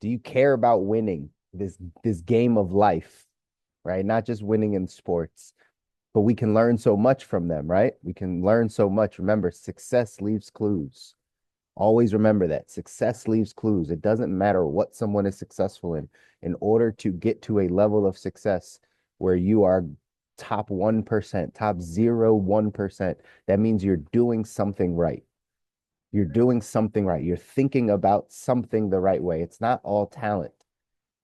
Do you care about winning this game of life, right? Not just winning in sports, but we can learn so much from them, right? We can learn so much. Remember, success leaves clues. Always remember that success leaves clues. It doesn't matter what someone is successful in. In order to get to a level of success where you are top 1%, top 0.1%, that means you're doing something right. You're doing something right. You're thinking about something the right way. It's not all talent.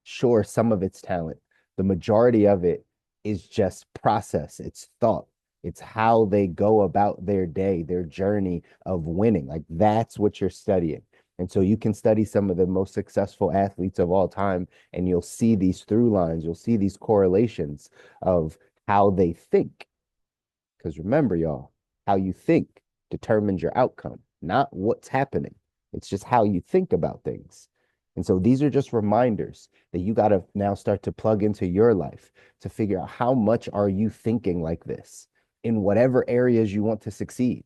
Sure, some of it's talent. The majority of it is just process, it's thought, it's how they go about their day, their journey of winning. Like that's what you're studying. And so you can study some of the most successful athletes of all time, and you'll see these through lines, you'll see these correlations of how they think. Because remember, y'all, how you think determines your outcome, not what's happening. It's just how you think about things. And so these are just reminders that you got to now start to plug into your life to figure out how much are you thinking like this in whatever areas you want to succeed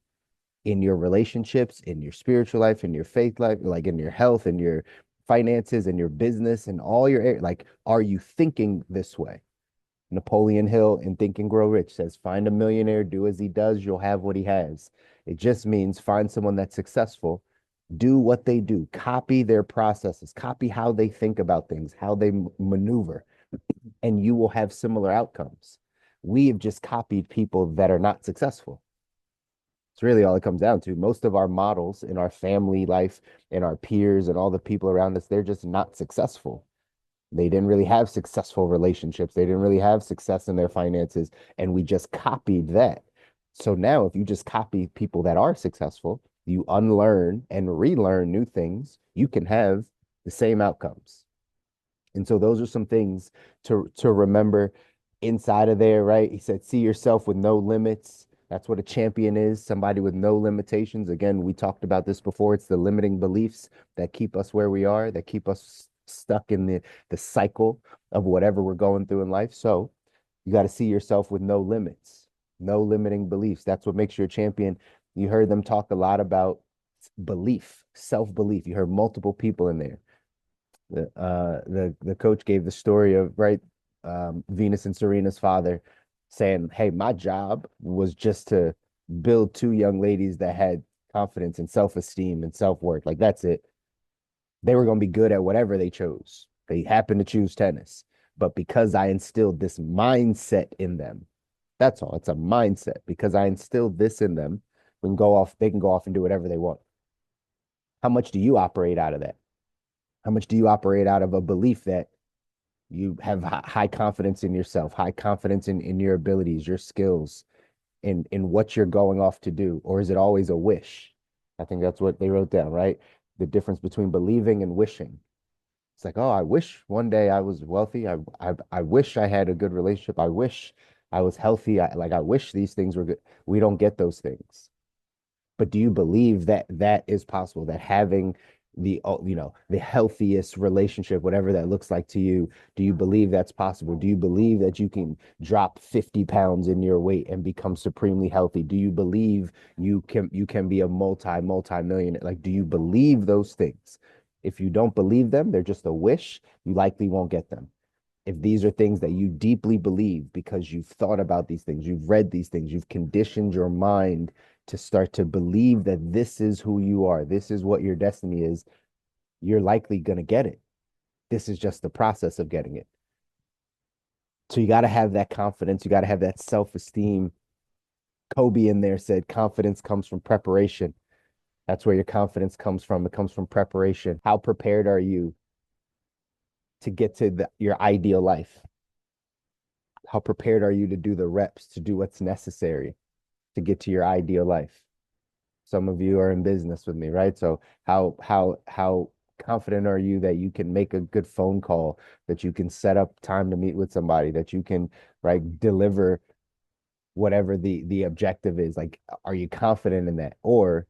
in your relationships, in your spiritual life, in your faith life, like in your health, in your finances, in your business, and all your areas. Like, are you thinking this way? Napoleon Hill in Think and Grow Rich says, find a millionaire, do as he does, you'll have what he has. It just means find someone that's successful, do what they do, copy their processes, copy how they think about things, how they maneuver, and you will have similar outcomes. We have just copied people that are not successful. It's really all it comes down to. Most of our models in our family life and our peers and all the people around us, they're just not successful. They didn't really have successful relationships. They didn't really have success in their finances. And we just copied that. So now, if you just copy people that are successful, you unlearn and relearn new things, you can have the same outcomes. And so those are some things to remember inside of there, right? He said, see yourself with no limits. That's what a champion is, somebody with no limitations. Again, we talked about this before. It's the limiting beliefs that keep us where we are, that keep us stuck in the cycle of whatever we're going through in life. So you got to see yourself with no limits, no limiting beliefs. That's what makes you a champion. You heard them talk a lot about belief, self-belief. You heard multiple people in there. The coach gave the story of right Venus and Serena's father saying, "Hey, my job was just to build two young ladies that had confidence and self-esteem and self-worth. Like that's it. They were going to be good at whatever they chose. They happened to choose tennis, but because I instilled this mindset in them, that's all. It's a mindset. Because I instilled this in them, we can go off. They can go off and do whatever they want. How much do you operate out of that? How much do you operate out of a belief that you have high confidence in yourself, high confidence in your abilities, your skills, in what you're going off to do? Or is it always a wish? I think that's what they wrote down, right? The difference between believing and wishing. It's like, oh, I wish one day I was wealthy. I wish I had a good relationship. I wish I was healthy. I wish these things were good. We don't get those things. But do you believe that that is possible? That having the healthiest relationship, whatever that looks like to you, do you believe that's possible? Do you believe that you can drop 50 pounds in your weight and become supremely healthy? Do you believe you can be a multi millionaire? Like, do you believe those things? If you don't believe them, they're just a wish, you likely won't get them. If these are things that you deeply believe because you've thought about these things, you've read these things, you've conditioned your mind to start to believe that this is who you are, this is what your destiny is, you're likely going to get it. This is just the process of getting it. So you got to have that confidence, you got to have that self-esteem. Kobe in there said confidence comes from preparation. That's where your confidence comes from. It comes from preparation. How prepared are you to get to your ideal life? How prepared are you to do the reps, to do what's necessary to get to your ideal life? Some of you are in business with me, right? So how confident are you that you can make a good phone call, that you can set up time to meet with somebody, that you can right deliver whatever the objective is? Like, are you confident in that? Or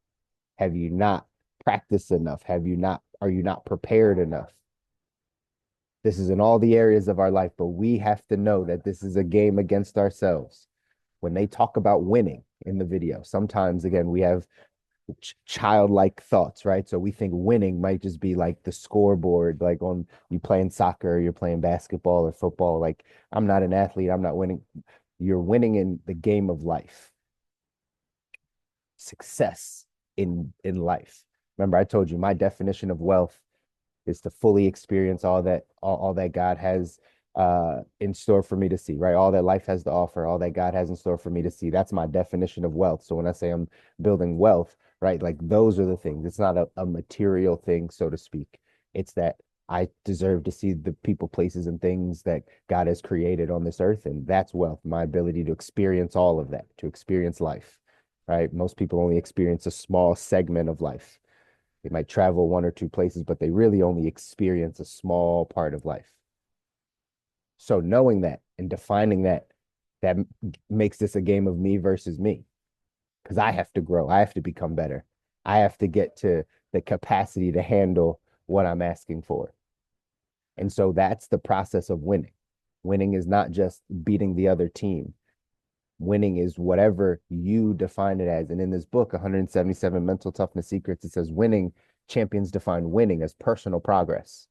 have you not practiced enough? Are you not prepared enough? This is in all the areas of our life, but we have to know that this is a game against ourselves. When they talk about winning in the video, sometimes again, we have childlike thoughts, right? So we think winning might just be like the scoreboard, like on you playing soccer, you're playing basketball or football. Like, I'm not an athlete, I'm not winning. You're winning in the game of life, success in life. Remember, I told you my definition of wealth is to fully experience all that God has in store for me to see, right? All that life has to offer, all that God has in store for me to see. That's my definition of wealth. So when I say I'm building wealth, right, like those are the things. It's not a material thing, so to speak. It's that I deserve to see the people, places, and things that God has created on this earth. And that's wealth, my ability to experience all of that, to experience life, right? Most people only experience a small segment of life. They might travel one or two places, but they really only experience a small part of life. So knowing that and defining that, that makes this a game of me versus me, because I have to grow. I have to become better. I have to get to the capacity to handle what I'm asking for. And so that's the process of winning. Winning is not just beating the other team. Winning is whatever you define it as. And in this book, 177 Mental Toughness Secrets, it says winning, champions define winning as personal progress.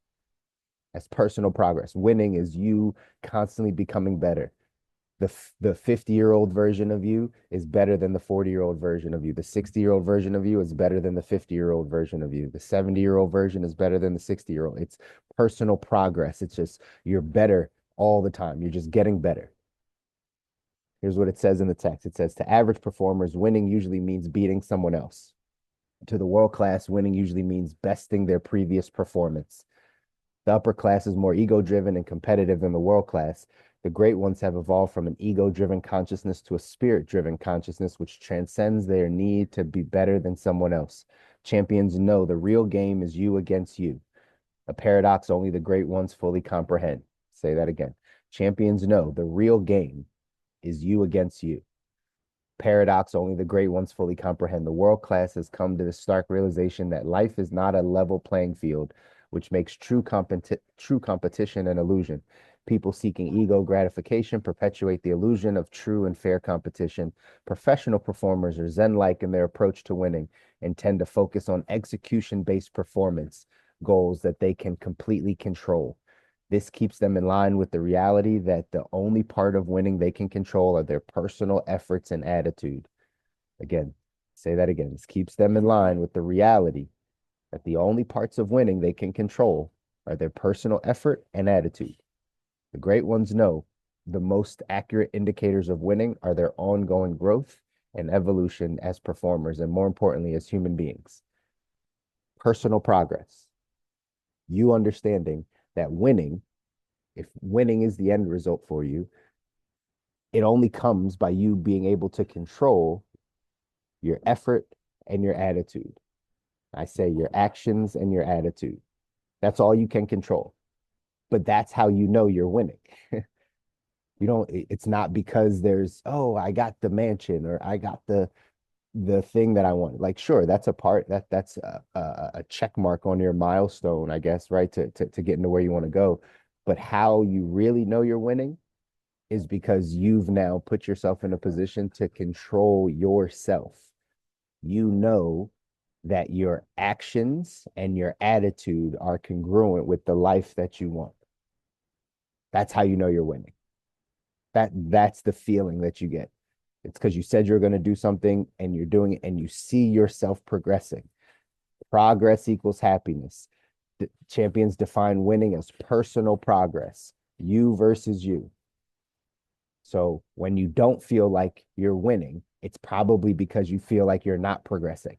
As personal progress. Winning is you constantly becoming better. The 50-year-old version of you is better than the 40-year-old version of you. The 60-year-old version of you is better than the 50-year-old version of you. The 70-year-old version is better than the 60-year-old. It's personal progress. It's just you're better all the time. You're just getting better. Here's what it says in the text. It says, to average performers, winning usually means beating someone else. To the world class, winning usually means besting their previous performance. The upper class is more ego-driven and competitive than the world class. The great ones have evolved from an ego-driven consciousness to a spirit-driven consciousness, which transcends their need to be better than someone else. Champions know the real game is you against you, a paradox only the great ones fully comprehend. Say that again. Champions know the real game is you against you. Paradox only the great ones fully comprehend. The world class has come to the stark realization that life is not a level playing field, which makes true competition an illusion. People seeking ego gratification perpetuate the illusion of true and fair competition. Professional performers are Zen-like in their approach to winning and tend to focus on execution-based performance goals that they can completely control. This keeps them in line with the reality that the only part of winning they can control are their personal efforts and attitude. Again, say that again. This keeps them in line with the reality that the only parts of winning they can control are their personal effort and attitude. The great ones know the most accurate indicators of winning are their ongoing growth and evolution as performers, and more importantly, as human beings. Personal progress. You understanding that winning, if winning is the end result for you, it only comes by you being able to control your effort and your attitude. I say your actions and your attitude. That's all you can control. But that's how you know you're winning. You don't, it's not because there's, oh, I got the mansion or I got the thing that I want. Like, sure, that's a part that's a check mark on your milestone, I guess, right? To get into where you want to go. But how you really know you're winning is because you've now put yourself in a position to control yourself. You know that your actions and your attitude are congruent with the life that you want. That's how you know you're winning. That's the feeling that you get. It's because you said you're going to do something and you're doing it and you see yourself progressing. Progress equals happiness. Champions define winning as personal progress, you versus you. So when you don't feel like you're winning, it's probably because you feel like you're not progressing.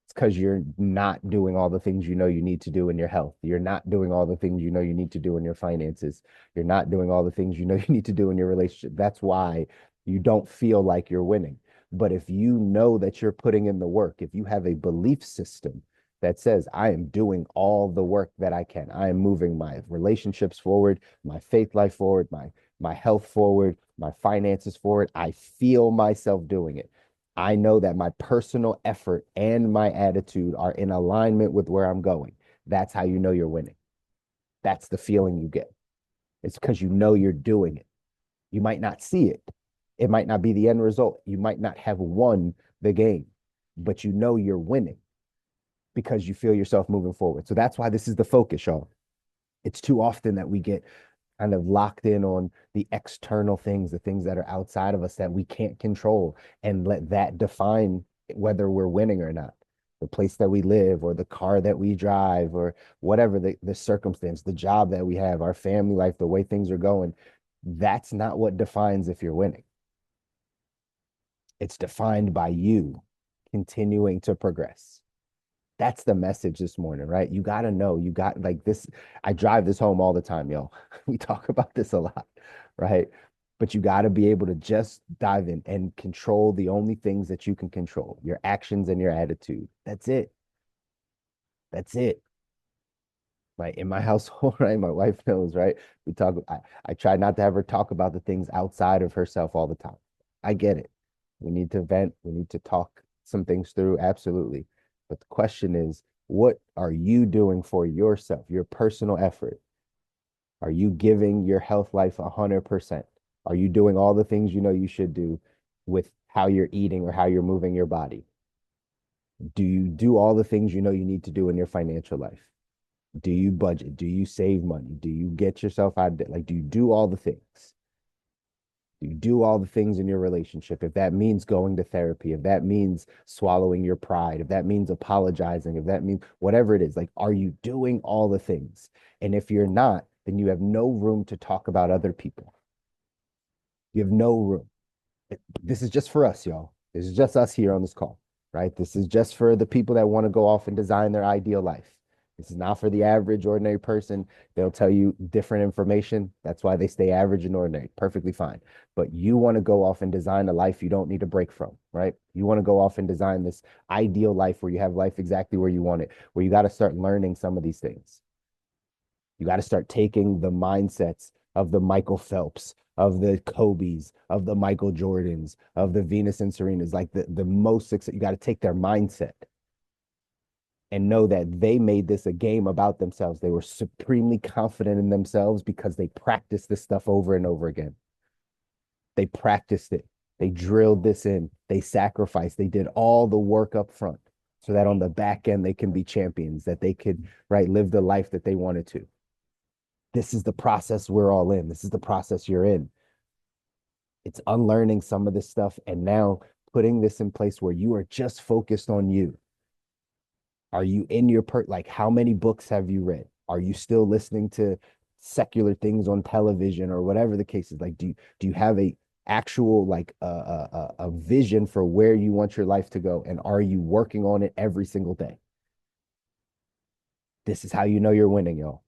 It's because you're not doing all the things you know you need to do in your health. You're not doing all the things you know you need to do in your finances. You're not doing all the things you know you need to do in your relationship. That's why you don't feel like you're winning. But if you know that you're putting in the work, if you have a belief system that says, I am doing all the work that I can, I am moving my relationships forward, my faith life forward, my health forward, my finances forward, I feel myself doing it. I know that my personal effort and my attitude are in alignment with where I'm going. That's how you know you're winning. That's the feeling you get. It's because you know you're doing it. You might not see it. It might not be the end result. You might not have won the game, but you know you're winning because you feel yourself moving forward. So that's why this is the focus, y'all. It's too often that we get kind of locked in on the external things, the things that are outside of us that we can't control, and let that define whether we're winning or not. The place that we live, or the car that we drive, or whatever the circumstance, the job that we have, our family life, the way things are going, that's not what defines if you're winning. It's defined by you continuing to progress. That's the message this morning, right? You got to know, you got like this. I drive this home all the time, yo. We talk about this a lot, right? But you got to be able to just dive in and control the only things that you can control, your actions and your attitude. That's it. That's it. Like in my household, right? My wife knows, right? We talk, I try not to have her talk about the things outside of herself all the time. I get it. We need to vent, we need to talk some things through, absolutely. But the question is, what are you doing for yourself, your personal effort? Are you giving your health life 100%? Are you doing all the things you know you should do with how you're eating or how you're moving your body? Do you do all the things you know you need to do in your financial life? Do you budget? Do you save money? Do you get yourself out of debt? Like, do you do all the things? Do you do all the things in your relationship? If that means going to therapy, if that means swallowing your pride, if that means apologizing, if that means whatever it is, like, are you doing all the things? And if you're not, then you have no room to talk about other people. You have no room. This is just for us, y'all. This is just us here on this call, right? This is just for the people that want to go off and design their ideal life. This is not for the average, ordinary person. They'll tell you different information. That's why they stay average and ordinary. Perfectly fine. But you want to go off and design a life you don't need a break from, right? You want to go off and design this ideal life where you have life exactly where you want it, where you got to start learning some of these things. You got to start taking the mindsets of the Michael Phelps, of the Kobe's, of the Michael Jordans, of the Venus and Serenas, like the most success. You got to take their mindset and know that they made this a game about themselves. They were supremely confident in themselves because they practiced this stuff over and over again. They practiced it. They drilled this in. They sacrificed. They did all the work up front so that on the back end they can be champions, that they could, right, live the life that they wanted to. This is the process we're all in. This is the process you're in. It's unlearning some of this stuff and now putting this in place where you are just focused on you. Are you in your like how many books have you read? Are you still listening to secular things on television or whatever the case is? Like, do you have a actual like a vision for where you want your life to go? And are you working on it every single day? This is how you know you're winning, y'all.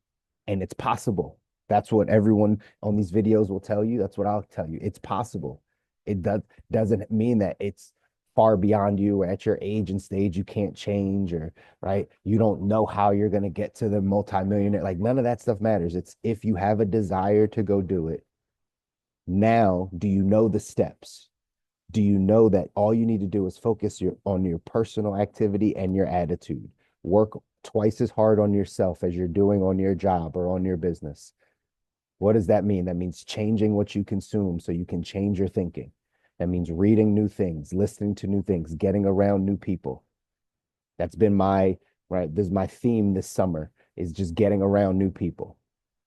And it's possible. That's what everyone on these videos will tell you. That's what I'll tell you. It's possible. It doesn't mean that it's far beyond you or at your age and stage you can't change, or right, you don't know how you're going to get to the multimillionaire. Like, none of that stuff matters. It's if you have a desire to go do it. Now, do you know the steps? Do you know that all you need to do is focus on your personal activity and your attitude? Work twice as hard on yourself as you're doing on your job or on your business. What does that mean? That means changing what you consume so you can change your thinking. That means reading new things, listening to new things, getting around new people. That's been my, right, this is my theme this summer, is just getting around new people.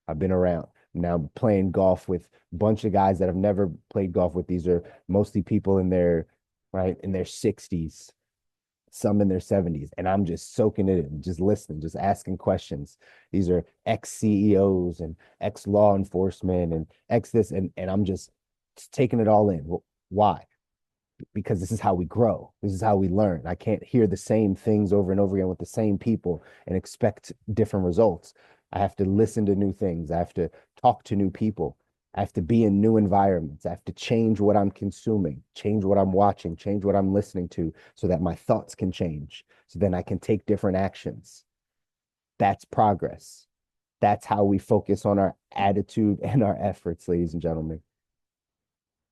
I've been around. Now playing golf with a bunch of guys that I've never played golf with. These are mostly people in their, right, in their 60s, some in their 70s, and I'm just soaking it in, just listening, just asking questions. These are ex-CEOs and ex-law enforcement and ex this, and I'm just taking it all in. Why? Because this is how we grow. This is how we learn. I can't hear the same things over and over again with the same people and expect different results. I have to listen to new things. I have to talk to new people. I have to be in new environments. I have to change what I'm consuming, change what I'm watching, change what I'm listening to so that my thoughts can change. So then I can take different actions. That's progress. That's how we focus on our attitude and our efforts, ladies and gentlemen.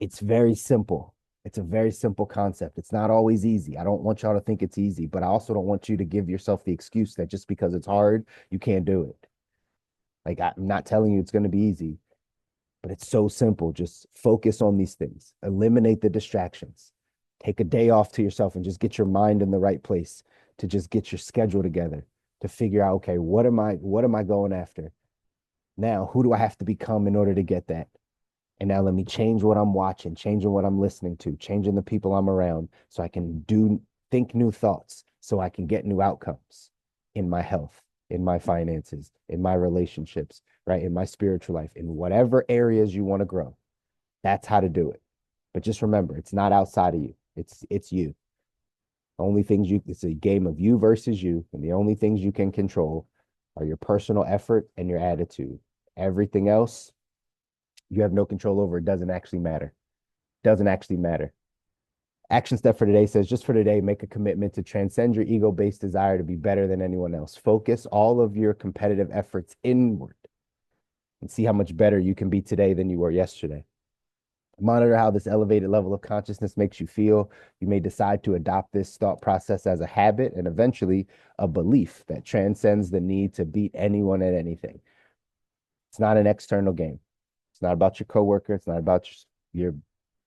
It's very simple. It's a very simple concept. It's not always easy. I don't want y'all to think it's easy, but I also don't want you to give yourself the excuse that just because it's hard, you can't do it. Like, I'm not telling you it's going to be easy, but it's so simple. Just focus on these things, eliminate the distractions, Take a day off to yourself and just get your mind in the right place to just get your schedule together to figure out, okay, what am I going after? Now, who do I have to become in order to get that? And now let me change what I'm watching, changing what I'm listening to, changing the people I'm around so I can think new thoughts so I can get new outcomes in my health, in my finances, in my relationships, right? In my spiritual life, in whatever areas you want to grow. That's how to do it. But just remember, it's not outside of you. It's you. Only things you it's a game of you versus you, and the only things you can control are your personal effort and your attitude. Everything else you have no control over. It doesn't actually matter. Doesn't actually matter. Action step for today says just for today, make a commitment to transcend your ego based desire to be better than anyone else. Focus all of your competitive efforts inward and see how much better you can be today than you were yesterday. Monitor how this elevated level of consciousness makes you feel. You may decide to adopt this thought process as a habit and eventually a belief that transcends the need to beat anyone at anything. It's not an external game. It's not about your coworker. It's not about your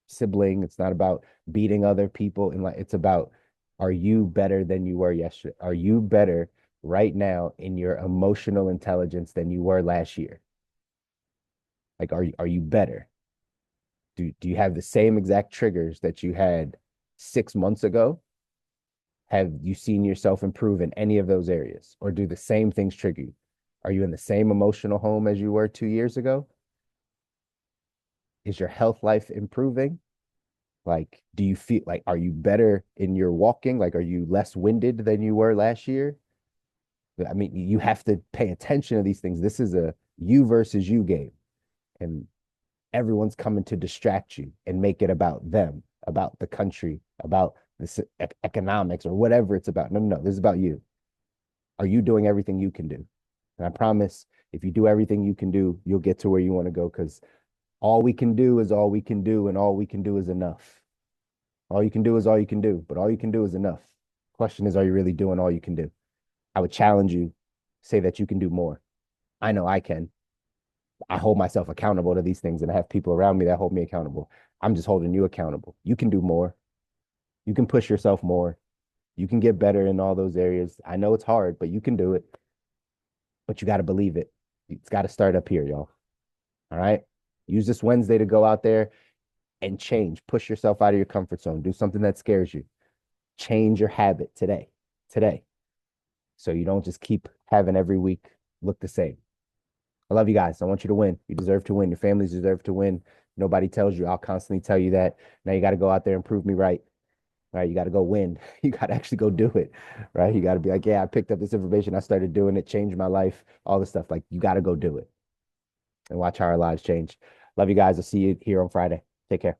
sibling. It's not about beating other people. And like, it's about, are you better than you were yesterday? Are you better right now in your emotional intelligence than you were last year? Like, are you better? Do you have the same exact triggers that you had 6 months ago? Have you seen yourself improve in any of those areas? Or do the same things trigger you? Are you in the same emotional home as you were 2 years ago? Is your health life improving? Like, do you feel like, are you better in your walking? Like, are you less winded than you were last year? I mean, you have to pay attention to these things. This is a you versus you game. And everyone's coming to distract you and make it about them, about the country, about this economics or whatever it's about. No, no, no. This is about you. Are you doing everything you can do? And I promise if you do everything you can do, you'll get to where you want to go because all we can do is all we can do, and all we can do is enough. All you can do is all you can do, but all you can do is enough. Question is, are you really doing all you can do? I would challenge you, say that you can do more. I know I can. I hold myself accountable to these things and I have people around me that hold me accountable. I'm just holding you accountable. You can do more. You can push yourself more. You can get better in all those areas. I know it's hard, but you can do it. But you got to believe it. It's got to start up here, y'all. All right. Use this Wednesday to go out there and change. Push yourself out of your comfort zone. Do something that scares you. Change your habit today. Today. So you don't just keep having every week look the same. I love you guys. I want you to win. You deserve to win. Your families deserve to win. Nobody tells you. I'll constantly tell you that. Now you got to go out there and prove me right. Right. You got to go win. You got to actually go do it. Right. You got to be like, yeah, I picked up this information. I started doing it, changed my life, all this stuff. Like you got to go do it and watch how our lives change. Love you guys. I'll see you here on Friday. Take care.